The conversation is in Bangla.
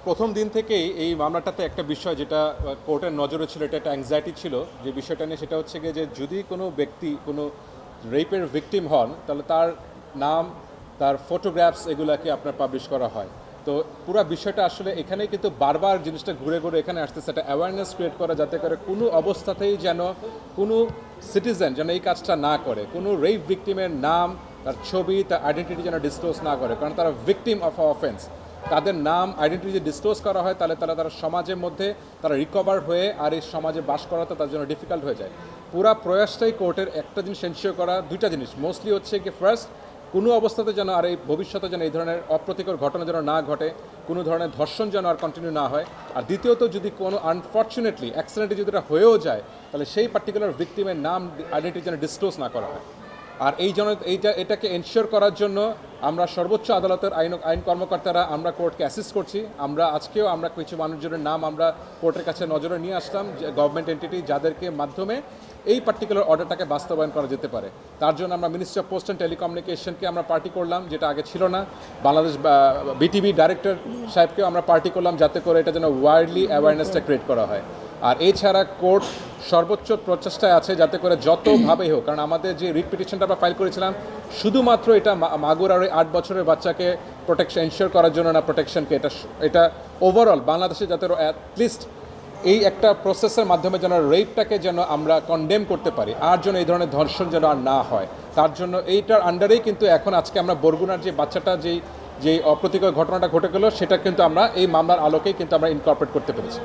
প্রথম দিন থেকেই এই মামলাটাতে একটা বিষয় যেটা কোর্টের নজরে ছিল, এটা একটা অ্যাংজাইটি ছিল যে বিষয়টা নিয়ে, সেটা হচ্ছে গিয়ে যে যদি কোনো ব্যক্তি কোনো রেপের ভিকটিম হন তাহলে তার নাম, তার ফটোগ্রাফস এগুলাকে আপনার পাবলিশ করা হয়। তো পুরো বিষয়টা আসলে এখানেই কিন্তু বারবার জিনিসটা ঘুরে ঘুরে এখানে আসতেছে, একটা অ্যাওয়ারনেস ক্রিয়েট করা যাতে করে কোনো অবস্থাতেই যেন কোনো সিটিজেন যেন এই কাজটা না করে, কোনো রেপ ভিকটিমের নাম, তার ছবি, তার আইডেন্টিটি যেন ডিসক্লোজ না করে, কারণ তারা ভিকটিম অফ অফেন্স। তাদের নাম আইডেন্টিটি যদি ডিসক্লোজ করা হয় তাহলে তারা সমাজের মধ্যে তারা রিকভার হয়ে আর এই সমাজে বাস করাতে তার জন্য ডিফিকাল্ট হয়ে যায়। পুরা প্রয়াসটাই কোর্টের একটা জিনিস এনশিওর করা, দুইটা জিনিস মোস্টলি হচ্ছে কি, ফার্স্ট কোনো অবস্থাতে যেন আর এই ভবিষ্যতে যেন এই ধরনের অপ্রীতিকর ঘটনা যেন না ঘটে, কোনো ধরনের ধর্ষণ যেন আর কন্টিনিউ না হয়। আর দ্বিতীয়ত যদি কোনো আনফর্চুনেটলি অ্যাক্সিডেন্টলি যদি এটা হয়েও যায় তাহলে সেই পার্টিকুলার ভিকটিমের নাম আইডেন্টিটি যেন ডিসক্লোজ না করা হয়। আর এই জন্য এটাকে এনশিওর করার জন্য আমরা সর্বোচ্চ আদালতের আইন কর্মকর্তারা আমরা কোর্টকে অ্যাসিস্ট করছি। আজকেও আমরা কিছু মানুষজনের নাম আমরা কোর্টের কাছে নজরে নিয়ে আসলাম, যে গভর্নমেন্ট এন্টিটি যাদেরকে মাধ্যমে এই পার্টিকুলার অর্ডারটাকে বাস্তবায়ন করা যেতে পারে। তার জন্য আমরা মিনিস্ট্রি অফ পোস্ট অ্যান্ড টেলিকমিউনিকেশনকে আমরা পার্টি করলাম, যেটা আগে ছিল না। বাংলাদেশ বিটিভি ডাইরেক্টর সাহেবকেও আমরা পার্টি করলাম, যাতে করে এটা যেন ওয়াইডলি অ্যাওয়ারনেসটা ক্রিয়েট করা হয়। আর এছাড়া কোর্ট সর্বোচ্চ প্রচেষ্টায় আছে যাতে করে যতভাবেই হোক, কারণ আমাদের যে রিট পিটিশনটা আমরা ফাইল করেছিলাম শুধুমাত্র এটা মাগুরার 8 বছরের বাচ্চাকে প্রোটেকশন এনশিওর করার জন্য না, প্রোটেকশনকে এটা ওভারঅল বাংলাদেশে যাতে অ্যাটলিস্ট এই একটা প্রসেসের মাধ্যমে যেন রেপটাকে যেন আমরা কন্ডেম করতে পারি, আর যেন এই ধরনের ধর্ষণ যেন আর না হয়, তার জন্য এইটার আন্ডারেই কিন্তু এখন আজকে আমরা বরগুনার যে বাচ্চাটা যেই অপ্রীতিকর ঘটনাটা ঘটে গেল সেটা কিন্তু আমরা এই মামলার আলোকেই কিন্তু আমরা ইনকর্পোরেট করতে পেরেছি।